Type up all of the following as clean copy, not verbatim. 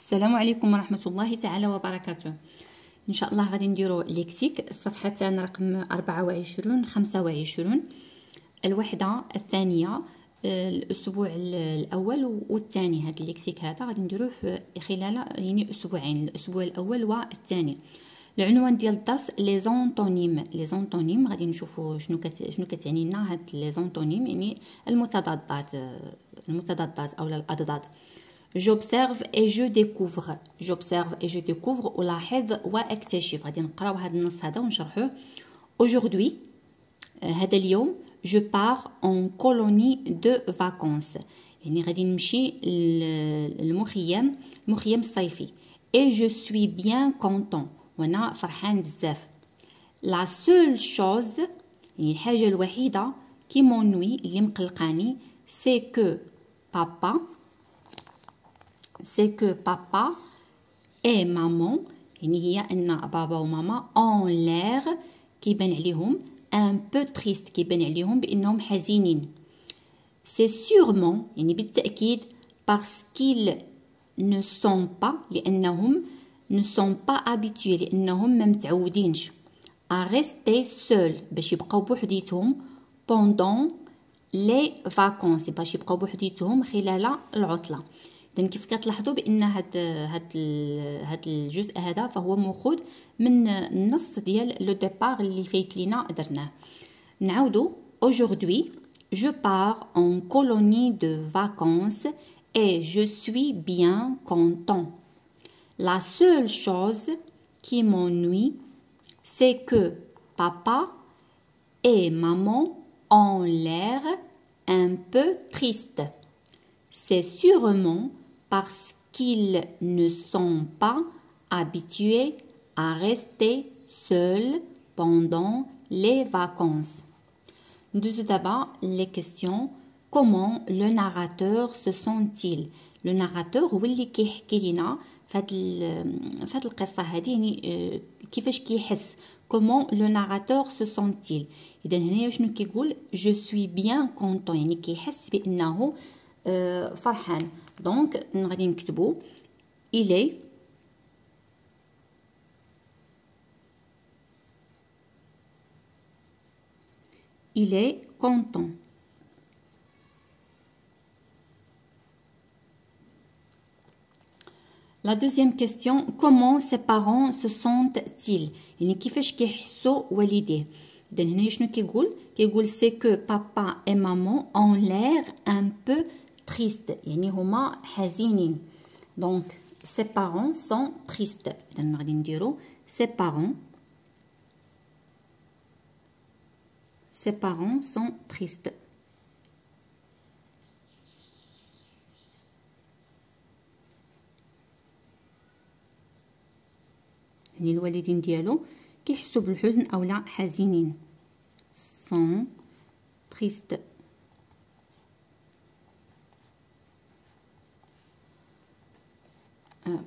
السلام عليكم ورحمة الله تعالى وبركاته. ان شاء الله غادي نديرو ليكسيك الصفحة تاعنا رقم 24 25 الوحدة الثانية الاسبوع الاول والثاني. هذا الليكسيك هذا غادي نديروه في خلال يعني اسبوعين، الاسبوع الاول والثاني. العنوان ديال الدرس لي زونطونيم. لي زونطونيم غادي نشوفوا شنو كتعني لنا هاد لي زونطونيم، يعني المتضادات او الاضداد. j'observe et je découvre. j'observe et je découvre ألاحظ واكتشف. غادي نقراو هذا النص هذا ونشرحوه. aujourd'hui هذا اليوم je pars en colonie de vacances، يعني غادي نمشي للمخيم الصيفي. et je suis bien content، وانا فرحان بزاف. la seule chose، يعني الحاجه الوحيده qui m'ennuie اللي مقلقاني، c'est que papa et maman، يعني هي ان بابا وماما en l'air كيبان عليهم un peu triste، كيبان عليهم بانهم حزينين. c'est sûrement، يعني بالتاكيد parce qu'ils ne sont pas، لانهم ne sont pas habitués، لانهم ما متعودينش à rester seul، باش يبقاو بوحديتهم pendant les vacances، باش يبقاو بوحديتهم خلال العطله. اذا كيف كتلاحظوا بان هاد الجزء هذا فهو مأخوذ من النص ديال لو ديبار اللي فايت لينا درناه. نعاودوا. aujourd'hui je pars en colonie de vacances et je suis bien content. la seule chose qui m'ennuie, c'est que papa et maman ont l'air un peu tristes. c'est sûrement parce qu'ils ne sont pas habitués à rester seuls pendant les vacances. Nous d'abord les questions. Comment le narrateur se sent-il؟ le narrateur هو اللي كيحكي لنا فهاد القصة هذه، يعني كيفاش كيحس. comment le narrateur se sent-il؟ إذا هنايا شنو كيقول؟ je suis bien content، يعني كيحس بأنه فرحان. دونك غادي نكتبو il est content. La deuxième question. comment ses parents se sentent-ils؟ يعني كيفاش كيحسوا والديه. إذا هنا شنو كيقول c'est que papa et maman ont l'air un peu triste، يعني هما حزينين. donc ses parents sont tristes. إذا غادي نديرو ses parents sont tristes. يعني الوالدين ديالو كيحسوا بالحزن او لا حزينين. sont tristes.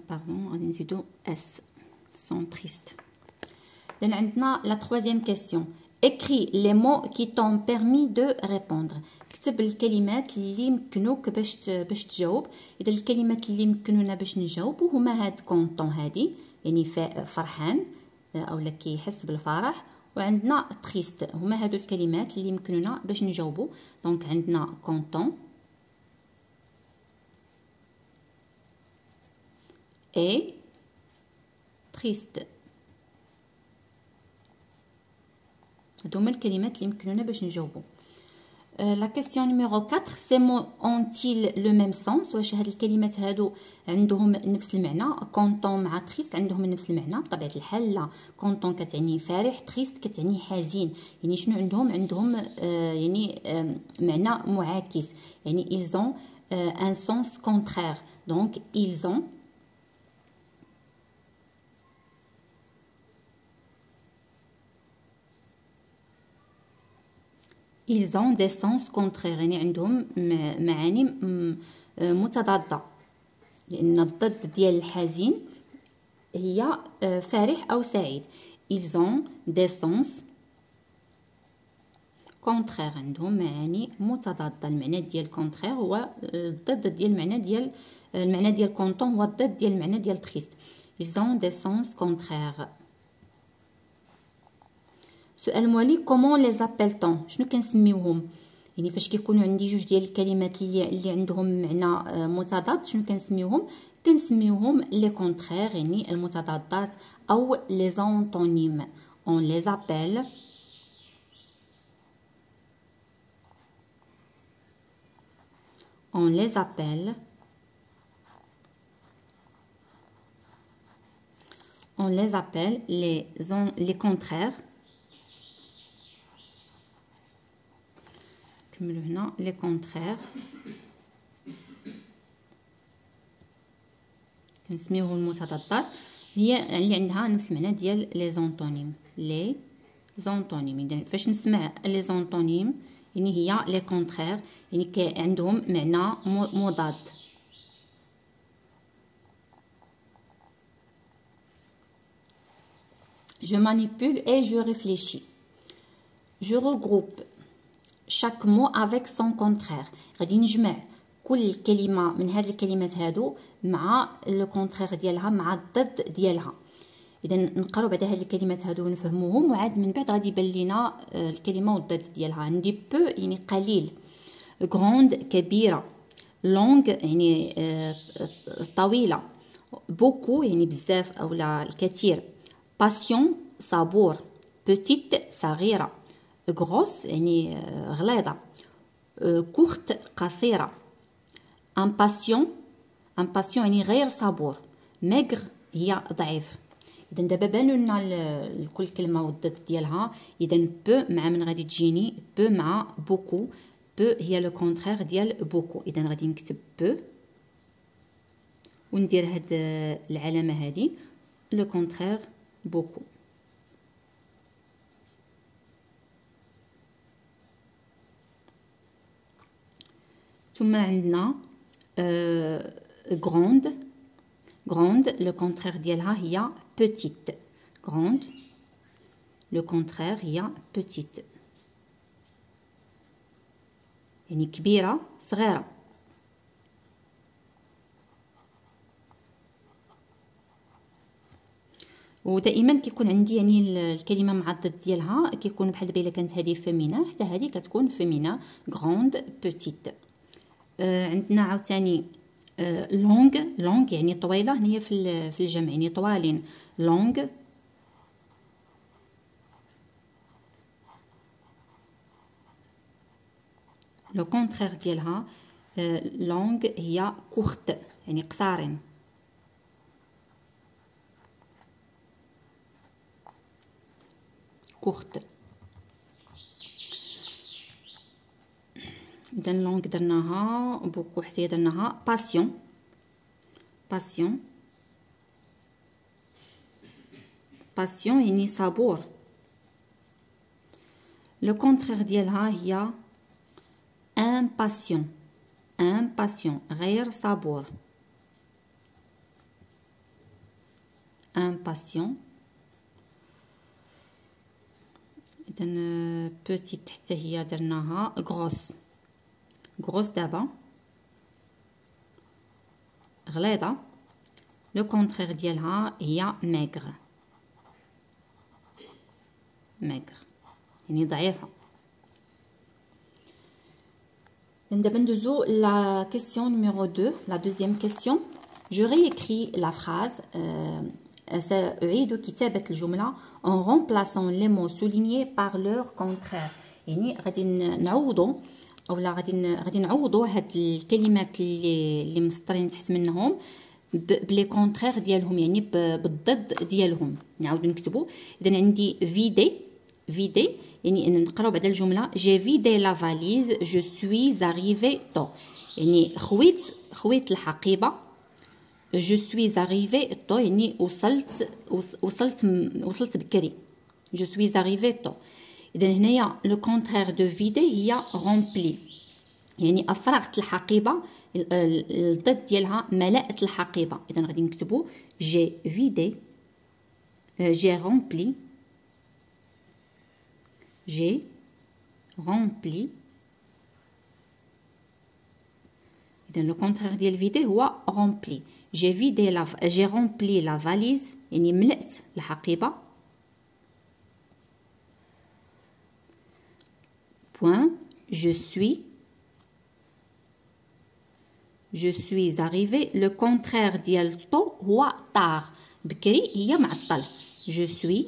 غادي نزيدو اس sont tristes. لان عندنا la troisième question. écris les mots qui t'ont permis de répondre. كتب الكلمات اللي يمكنوك باش تجاوب. اذا الكلمات اللي يمكنونا باش نجاوب هما هاد كونطون هادي، يعني فرحان او لا كيحس بالفرح، وعندنا تريست. هما هادو الكلمات اللي يمكنونا باش نجاوبوا. دونك عندنا كونطون اي تريست. هادو هما الكلمات اللي يمكنونا باش نجاوبوا. لا كيسيون نيميرو 4. سي مو اونتيل لو ميم سونس؟ واش هاد الكلمات هادو عندهم نفس المعنى؟ كونطون مع تريست عندهم نفس المعنى؟ بطبيعه الحال لا. كونطون كتعني فرح، تريست كتعني حزين. يعني شنو عندهم يعني معنى معاكس، يعني ils ont un sens contraire. donc ils ont des sens contraires، يعني عندهم معاني متضادة، لأن الضد ديال الحزين هي فرح أو سعيد. ils ont des sens كونترير، عندهم معاني متضادة. المعنى ديال كونترير هو الضد ديال المعنى ديال كونطون هو الضد ديال المعنى ديال تريست. ils ont des sens contraires. سؤال موالي كومون لي زابيلطون، شنو كنسميوهم؟ يعني فاش كيكونوا عندي جوج ديال الكلمات اللي عندهم معنى متضاد شنو كنسميوهم؟ كنسميوهم لي كونترير يعني المتضادات او لي زونطونيم. on les appelle les contraires. نكملوا هنا لي كونترير كنسميوهم المتضادات، هي اللي عندها نفس المعنى ديال لي زونطونيم. لي زونطونيم اذا فاش نسمع لي زونطونيم يعني هي لي كونترير يعني عندهم معنى مضاد. je manipule et je réfléchis. je regroupe chaque mot avec son contraire. غادي نجمع كل كلمه من هاد الكلمات هادو مع لو كونترير ديالها، مع الضد ديالها. اذا نقراو بعد هاد الكلمات هادو ونفهموهم، وعاد من بعد غادي يبان لينا الكلمه والضد ديالها. عندي بو يعني قليل، غروند كبيره، لونغ يعني طويله، بوكو يعني بزاف اولا الكثير، باسيون صبور، بوتيت صغيره، غروس يعني غليظه، كورت قصيره، امباسيون يعني غير صبور، ميغر هي ضعيف. اذا دابا بانوا لنا كل كلمه والضد ديالها. اذا بو مع من غادي تجيني؟ بو مع بوكو. بو هي لو كونترير ديال بوكو. اذا غادي نكتب بو وندير هاد العلامه هادي لو كونترير بوكو. ثم عندنا grande le contraire ديالها هي petite. grande le contraire هي petite يعني كبيرة صغيرة. ودائما كيكون عندي يعني الكلمه مع الضد ديالها كيكون بحال دابا الا كانت هذه فيمينا حتى هذه كتكون فيمينا. غروند بوتيت. عندنا عاوتاني لونغ يعني طويله، هنايا في الجمع يعني طوالين. لونغ لو كونترير ديالها لونغ هي كورت يعني قصارين. كورت. اذا لونغ درناها، بوكو حتى درناها. باسيون يعني صبور. لو كونترير ديالها هي امباسيون غير صبور. امباسيون. اذا بوتيت حتى هي درناها. غروس دابا غليظه. لو كونترير ديالها هي ميغر يعني ضعيفه. دابا ندوزو لا كيسيون نيميرو 2. لا دوزيام كيسيون. جو ريكري لا فراز. سأعيد كتابة الجملة en remplaçant les mots soulignés par leur contraire. يعني غادي نعوضوا اولا غادي نعوضوا هاد الكلمات اللي مسطرين تحت منهم بلي كونترير ديالهم يعني بالضد ديالهم. نعاودو نكتبوا. اذا عندي فيدي يعني ان نقراو بعد الجمله جي فيدي لا فاليز جو سوي اريفي طو يعني خويت الحقيبه. جو سوي اريفي طو يعني وصلت بكري. جو سوي اريفي طو. اذا هنايا لو كونترير دو فيدي هي رومبلي يعني افرغت الحقيبه. الضد ديالها ملأت الحقيبه. اذا غادي نكتبوا جي فيدي جي رومبلي rempli. إذا لو كونترير ديال فيدي هو rempli. j'ai rempli la valise يعني ملأت الحقيبة. point je suis arrivé. le contraire ديال طو هو tard. بكري هي معطل. je suis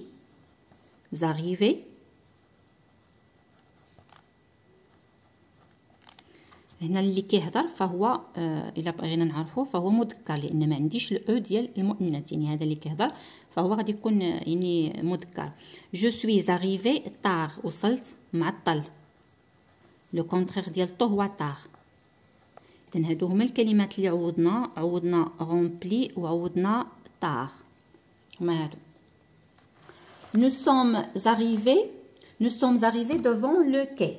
arrivé. هنا اللي كيهضر فهو الا بغينا نعرفه فهو مذكر لان ما عنديش الاو ديال المؤنث، يعني هذا اللي كيهضر فهو غادي يكون يعني مذكر. جو سوي زاريفي طار، وصلت معطل. لو كونترير ديال طو هو طار. اذا هادو هما الكلمات اللي عوضنا رومبلي وعوضنا طار، هما هادو. nous sommes arrivés devant le quai،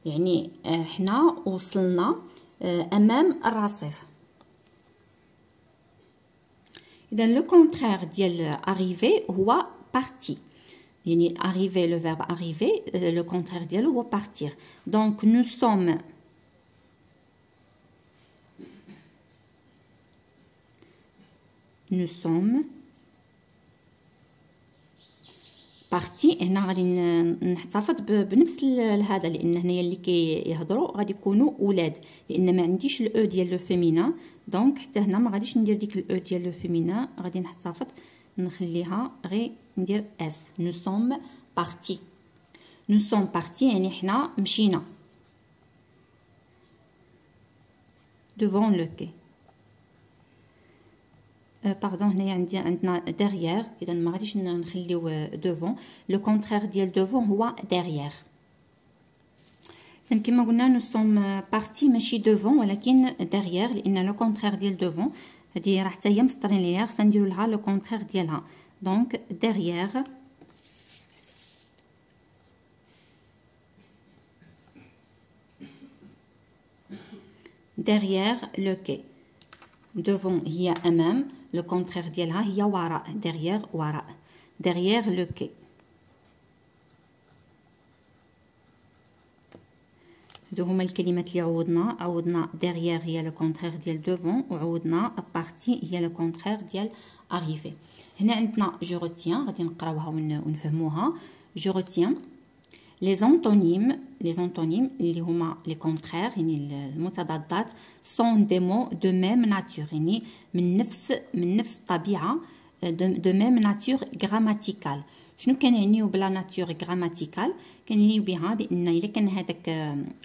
يعني حنا وصلنا امام الرصيف. اذا لو كونترير ديال arriver هو parti، يعني arriver le verbe arriver le contraire ديالو هو partir. donc nous sommes بارتي. هنا غادي نحتفظ بنفس هذا لان هنايا اللي كيهضروا غادي يكونوا اولاد، لان ما عنديش الاو ديال لو فيمينا. دونك حتى هنا ما غاديش ندير ديك الاو ديال لو فيمينا، غادي نحتفظ نخليها غير ندير اس. نو سوم بارتي يعني حنا مشينا. devant le quai. باردون هنايا عندنا derrière، اذا ما غاديش نخليو devant. لو كونترير ديال devant هو derrière. اذا كما قلنا نو سوم بارتي ماشي devant ولكن derrière، لان لو كونترير ديال devant هذه راه حتى هي مسطرين ليها، خصنا نديرو لها لو كونترير ديالها. دونك derrière le quai. devant هي امام، لو كونترير ديالها هي وراء. derrière وراء. derrière le quai. هادو هما الكلمات اللي عوضنا derrière هي لو كونترير ديال devant، وعوضنا partie هي لو كونترير ديال arriver. هنا عندنا je retiens، غادي نقراوها ونفهموها. je retiens les antonymes اللي هما les contraires يعني المتضادات sont des mots de même nature، يعني من نفس الطبيعة. de même nature grammaticale. شنو كنعنيو بلا ناتور غراماتيكال؟ كنعنيو بها بان الا كان هذاك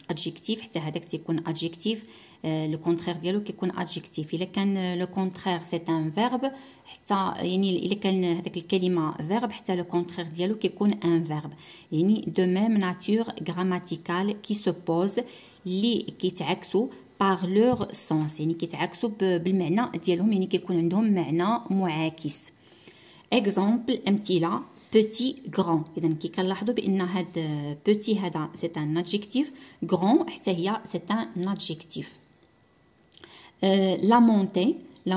ادجيكتيف حتى هذاك تيكون ادجيكتيف، لو كونترير ديالو كيكون ادجيكتيف. الا كان لو كونترير سي ان فيرب، حتى يعني الا كان هذاك الكلمه فيرب حتى لو كونترير ديالو كيكون ان فيرب. يعني دو ميم ناتور غراماتيكال كي سو بوز، اللي كيتعكسوا باغ لور سونس، يعني كيتعكسوا بالمعنى ديالهم، يعني كيكون عندهم معنى معاكس. اكزامبل امثله petit grand. اذا كي كنلاحظوا بان هاد petit هذا سي ان ادجيكتيف، grand حتى هي سي ان ادجيكتيف. لا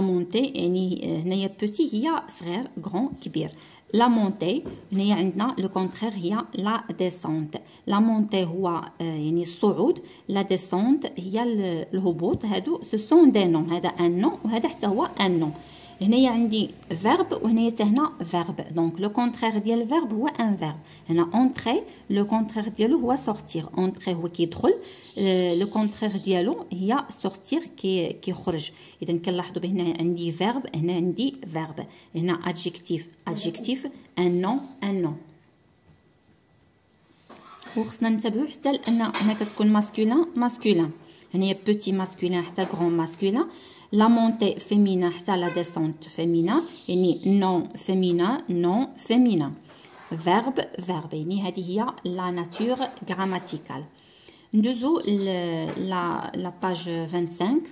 مونتي يعني هنايا petit هي صغير، grand كبير. لا مونتي هنايا عندنا لو كونترير هي لا ديسونت. لا مونتي هو يعني الصعود، لا ديسونت هي الهبوط. هادو سو سون دي نون، هذا ان نون وهذا حتى هو ان نون. هنايا عندي فيرب وهنايا حتى هنا فيرب، دونك لو كونترير ديال الفيرب هو ان فيرب. هنا اونتري لو كونترير ديالو هو سورتير. اونتري هو كيدخل، لو كونترير ديالو هي سورتير كيخرج. اذا كنلاحظوا بهنا عندي فيرب، هنا عندي فيرب، هنا ادجيكتيف ان نون. وخصنا ننتبهوا حتى لان هنا كتكون ماسكولين. هنايا بوتي ماسكولين حتى غران ماسكولين. لا مونتي فيمينا حتى لا ديسونت فيمينا، يعني نون فيمينا. فيرب يعني هذه هي لا ناتور غراماتيكال. ندوزو لا باج 25.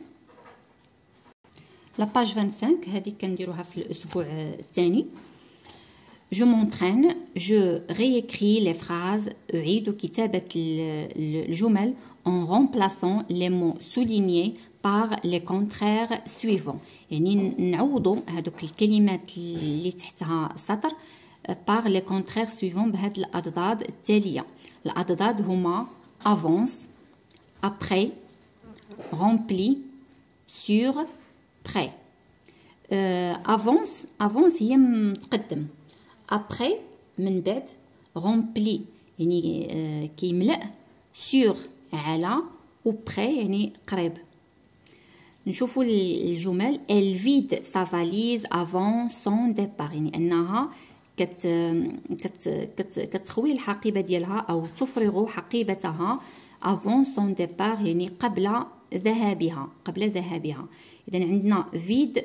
لا باج 25 هذه كنديروها في الاسبوع الثاني. Je m'entraîne, je réécris les phrases. أعيد كتابة الجمل en remplaçant les mots soulignés par les contraires suivants. يعني نعوضوا هذوك الكلمات اللي تحتها سطر par les contraires suivants بهاد الأضداد التالية. الأضداد هما avance, après, rempli, sur, près. avance هي متقدم. après من بعد rempli يعني كيملأ، sur على، و près يعني قريب. نشوفوا الجمل. elle vide sa valise avant son départ يعني أنها كتخوي الحقيبة ديالها أو تفرغ حقيبتها avant son départ يعني قبل ذهابها. إذا عندنا فيد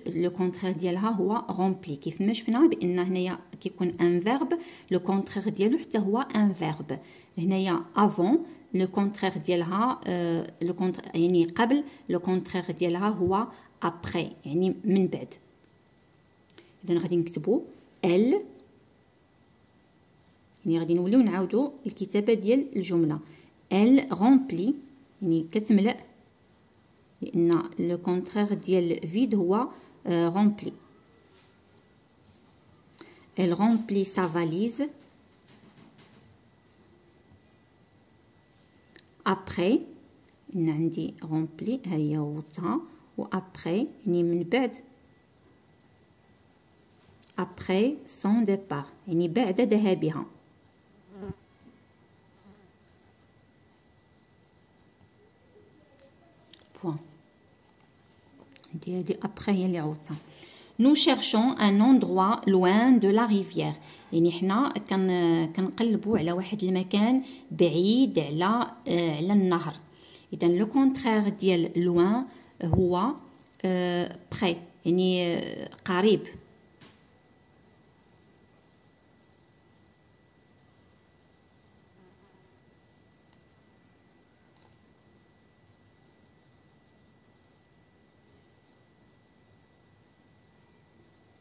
لو كونترير ديالها هو رومبلي. كيف ما شفنا بأن هنايا كيكون ان فيرب لو كونترير ديالو حتى هو ان فيرب. هنايا افون لو كونترير ديالها يعني قبل، لو كونترير ديالها هو ابري يعني من بعد. إذا غادي نكتبو ال، يعني غادي نوليو نعاودو الكتابة ديال الجملة. ال رومبلي يعني كتملأ، لأن لو كونترير ديال فيد هو رومبلي. elle remplit sa valise après. إن عندي رومبلي ها هي وتا، و après يعني من بعد، après son départ يعني بعد ذهابها. point. هادي après هي اللي عوضتها. nous cherchons un endroit loin de la rivière يعني حنا كنقلبوا على واحد المكان بعيد على النهر. اذا لو كونترير ديال loin هو près يعني قريب.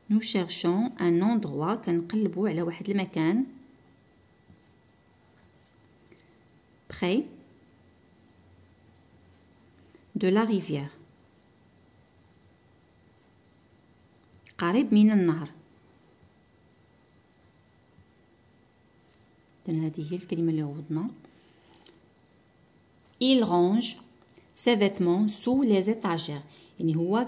nous cherchons un endroit كنقلبوا على واحد المكان près de la rivière قريب من النهر. إذن هذه هي الكلمة اللي عوضنا. il range ses vêtements sous les étagères يعني هو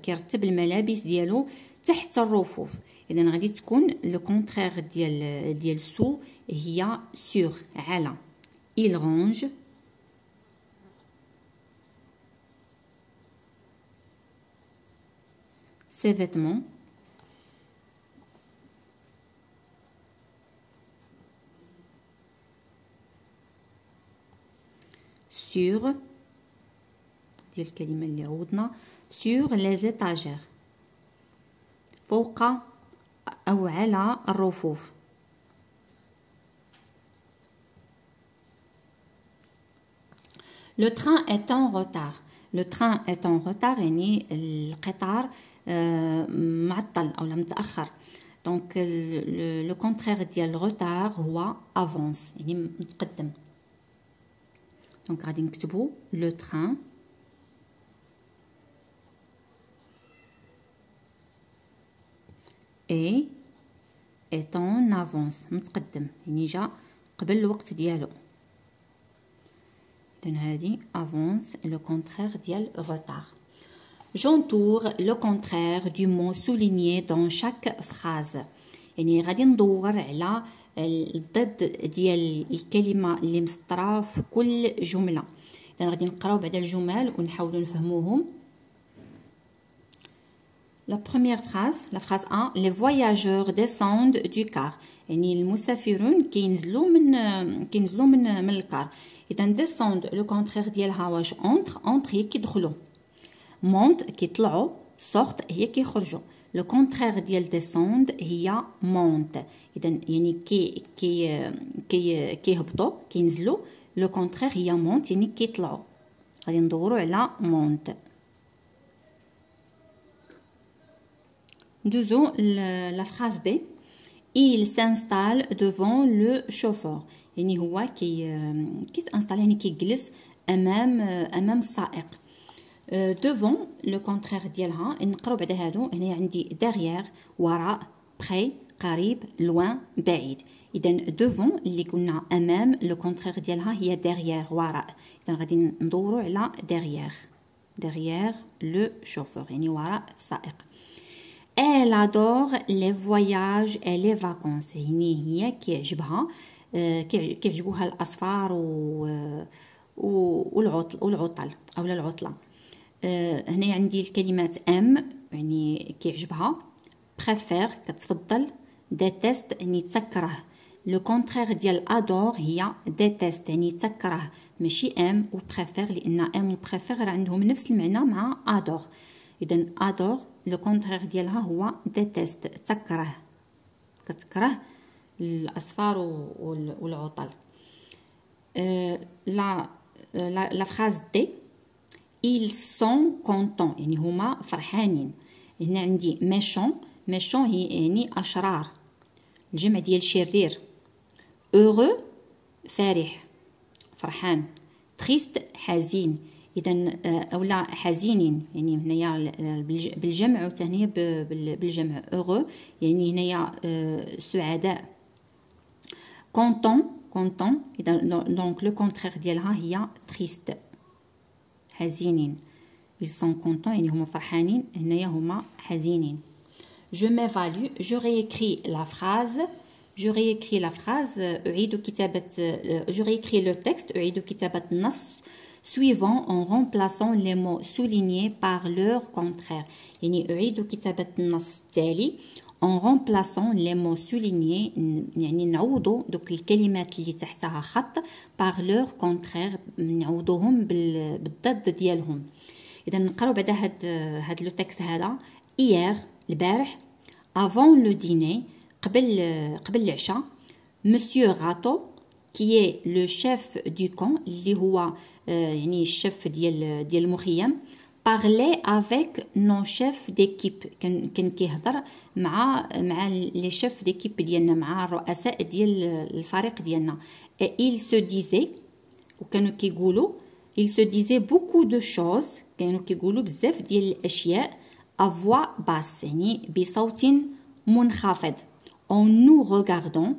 كيرتب الملابس ديالو تحت الرفوف. اذا غادي تكون لو كونترير ديال سو هي سور على. il range ses vêtements sur ديال الكلمة اللي عوضنا sur les étagères فوق أو على الرفوف. le train est en retard. le train est en retard يعني القطار معطل أو متأخر. دونك لو كونترير ديال retard هو avance يعني متقدم. دونك غادي نكتبو le train est en avance متقدم يعني جا قبل الوقت ديالو. إذن هادي avance le contraire ديال retard. j'entoure le contraire du mot souligné dans chaque phrase يعني غادي ندور على الضد ديال الكلمة اللي مسطرة في كل جملة. إذن غادي نقراو بعد الجمل ونحاولوا نفهموهم. La première phrase, la phrase 1, les voyageurs descendent du car. يعني المسافرون كينزلوا من الكار. إذا descend لو كونترير ديالها واش entre هي كيدخلوا، monte كيطلعوا، sort هي كيخرجوا. لو كونترير ديال descend هي monte. إذا يعني كيهبطوا كينزلوا، لو كونترير هي monte يعني كيطلعوا. غادي ندوروا على monte. Deuxième, la phrase B. Il s'installe devant le chauffeur. يعني هو كيتانستال يعني كيجلس امام السائق. devant le contraire ديالها نقراو بعد هادو. هنا عندي derrière وراء، près قريب loin بعيد. إذا devant اللي قلنا أمام لو كونترير ديالها هي derrière وراء. إذا غادي ندورو على derrière لو شوفور يعني وراء السائق. Elle adore les voyages et les vacances. يعني هي كيعجبوها الأسفار والعطل أو العطلة. هنا عندي الكلمات ام يعني كيعجبها، préfère كتفضل، déteste يعني تكره. لو كونترير ديال adore هي déteste يعني تكره، ماشي ام و préfère، لأن ام و préfère راه عندهم نفس المعنى مع adore. إذا adore لو كونترير ديالها هو déteste تكره، كتكره الأسفار والعطل. la phrase D ils sont contents يعني هما فرحانين. هنا عندي méchant هي يعني أشرار، الجمع ديال شرير. heureux فرح فرحان. triste حزين. إذا أولا حزينين يعني هنايا بالجمع وتهنية بالجمع. heureux يعني هنايا سعداء. content إذا دونك لو كونترير ديالها هي triste حزينين. ils sont contents يعني هما فرحانين، هنايا هما حزينين. je m'évalue je réécris la phrase أعيد كتابة je réécris le texte أعيد كتابة النص suivant en remplaçant les mots soulignés par leur contraire. يعني أعيد كتابة النص التالي en remplaçant les mots soulignés يعني نعوضوا دوك الكلمات اللي تحتها خط par leur contraire نعوضوهم بالضد ديالهم. إذا نقراو بعدا هاد لو تكست هذا. hier البارح avant le dîner قبل العشاء monsieur Rato qui est le chef du camp اللي هو يعني الشيف ديال المخيم parler avec nos chefs d'équipe كان كيهضر مع لي شيف d'équipe ديالنا، مع الرؤساء ديال الفريق ديالنا. et il se disait وكانوا كيقولوا il se disait beaucoup de choses كانوا كيقولوا بزاف ديال الاشياء à voix basse يعني بصوت منخفض. en nous regardant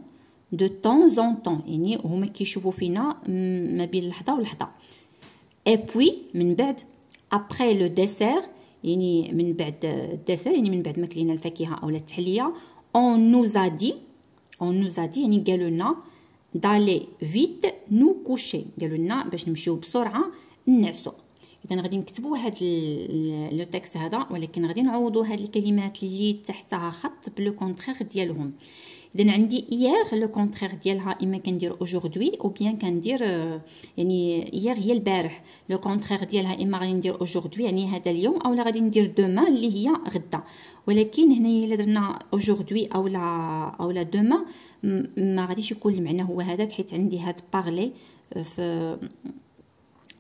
de temps en temps يعني هما كيشوفوا فينا ما بين لحظه ولحظه. et puis من بعد après le dessert يعني من بعد الدسر يعني من بعد ما كلينا الفاكهه او التحليه. on nous a dit يعني قالوا لنا d'aller vite nous coucher قالوا لنا باش نمشيو بسرعه نعسو. اذا غادي نكتبوا هذا لو تكست هذا، ولكن غادي نعوضوا هاد الكلمات اللي تحتها خط بلو كونترير ديالهم. اذا عندي hier لو كونترير ديالها اما كندير aujourd'hui او بيان كندير يعني hier هي البارح، لو كونترير ديالها اما غادي ندير aujourd'hui يعني هذا اليوم، اولا غادي ندير demain اللي هي غدا. ولكن هنايا الا درنا aujourd'hui اولا demain ما غاديش يكون المعنى هو هذاك، حيت عندي هاد بارلي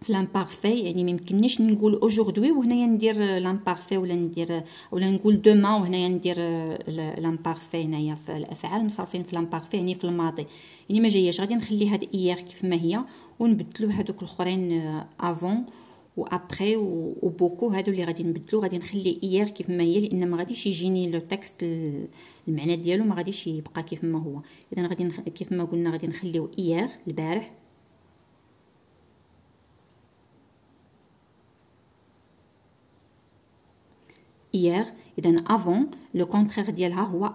في لامبارفي يعني ما يمكننيش نقول aujourd'hui وهنايا ندير لامبارفي ولا نقول demain وهنايا ندير لامبارفي. هنايا في الافعال مصرفين في لامبارفي يعني في الماضي، يعني ما جاياش. غادي نخلي هاد hier كيف ما هي ونبدلو هذوك الاخرين avant و après و beaucoup هادو اللي غادي نبدلو. غادي نخلي hier كيف ما هي لان ما غاديش يجيني لو تكست المعنى ديالو ما غاديش يبقى كيف ما هو. اذا غادي كيف ما قلنا غادي نخليو hier البارح hier. إذا avant le contraire ديالها هو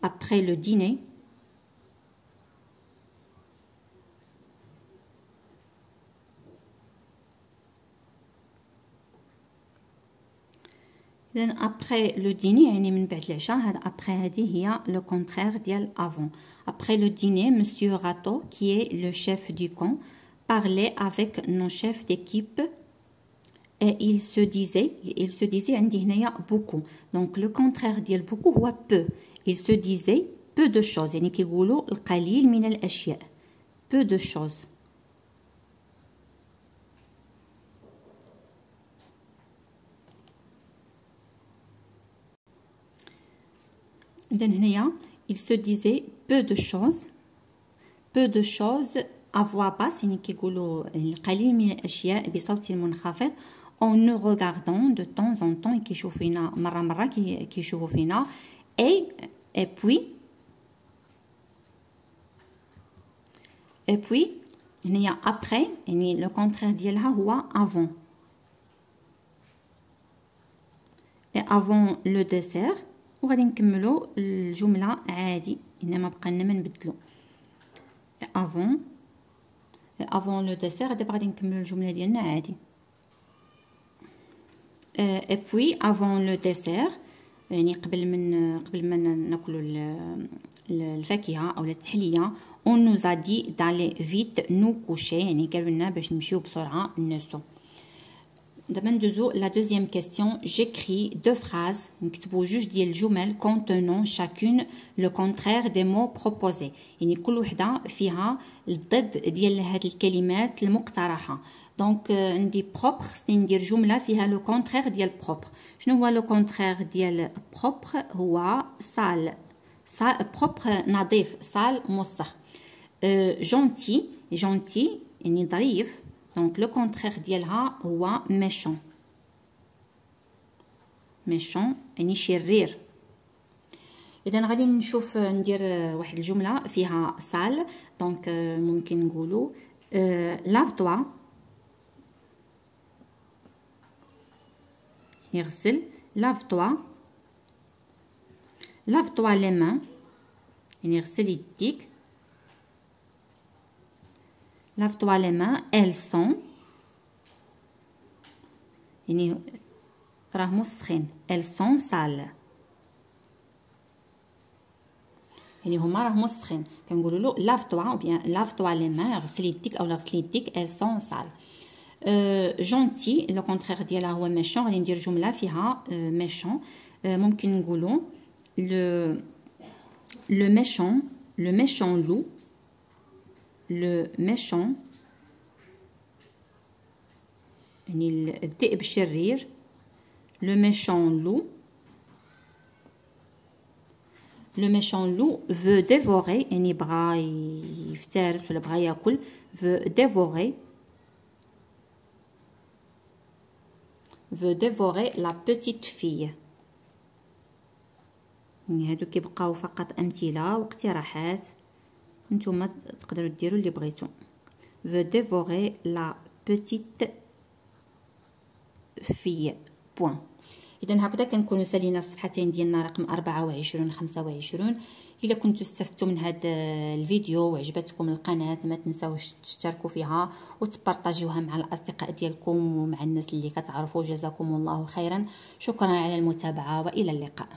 après le dîner إذا après le dîner يعني من بعد العشاء. هذا après هذه هي le contraire ديال avant. après le dîner monsieur Rato qui est le chef du camp parlait avec nos chefs d'équipe et il se disait عندي هنايا beaucoup. donc le contraire ديال beaucoup هو peu. il se disait peu de choses يعني كيقولوا القليل من الاشياء peu de choses. إذن هنايا il se disait peu de choses à voix basse يعني كيقولوا القليل من الأشياء بصوت منخفض. en nous regardant de temps en temps كيشوفوا فينا مرة كيشوفوا فينا et puis هنايا après يعني لو كونترير ديالها هو avant et avant le dessert وغادي نكملوا الجملة عادي انما بقى لنا ما نبدلو avant le dessert دابا غادي نكملوا الجملة ديالنا عادي et puis avant le dessert يعني قبل ما ناكلوا الفاكهة او التحلية on nous a dit d'aller vite nous coucher يعني قالوا لنا باش نمشيو بسرعة ننعسو. دابا ندوزو لا دوزيام كيسيون. j'écris deux phrases نكتبوا جوج ديال الجمل contenant chacune le contraire des mots proposés يعني كل وحده فيها الضد ديال هاد الكلمات المقترحه. دونك عندي بروبر خصني ندير جمله فيها لو كونترير ديال بروبر. شنو هو لو كونترير ديال بروبر؟ هو سال بروبر نظيف، سال موسخ. جونتي يعني ظريف، دونك لو كونترير ديالها هو ميشون يعني شرير. اذا غادي نشوف ندير واحد الجمله فيها سال. دونك ممكن نقولوا لاف توا يغسل، لاف توا لي مان يعني يغسل يديك، lave toi les mains elles sont يعني راه مسخين elles sont sales يعني هما راه مسخين. كنقولوا له lave toi ou bien lave toi les mains غسل يديك او غسل يديك elles sont sales. gentil لو كونترير ديالها هو méchant. غادي ندير جمله فيها méchant. ممكن نقولوا le méchant loup، le méchant يعني الذئب الشرير، le méchant loup veut dévorer يعني بغا يفترس ولا بغا ياكل، veut dévorer la petite fille. يعني هادو كيبقاو فقط امثله واقتراحات، نتوما تقدروا ديروا اللي بغيتو. veut dévorer la petite fille point. اذا هكذا كنكونوا سالينا الصفحتين ديالنا رقم 24 25. الا كنتوا استفدتوا من هذا الفيديو وعجبتكم القناه ما تنساوش تشتركوا فيها وتبارطاجيوها مع الاصدقاء ديالكم ومع الناس اللي كتعرفوا. جزاكم الله خيرا، شكرا على المتابعه والى اللقاء.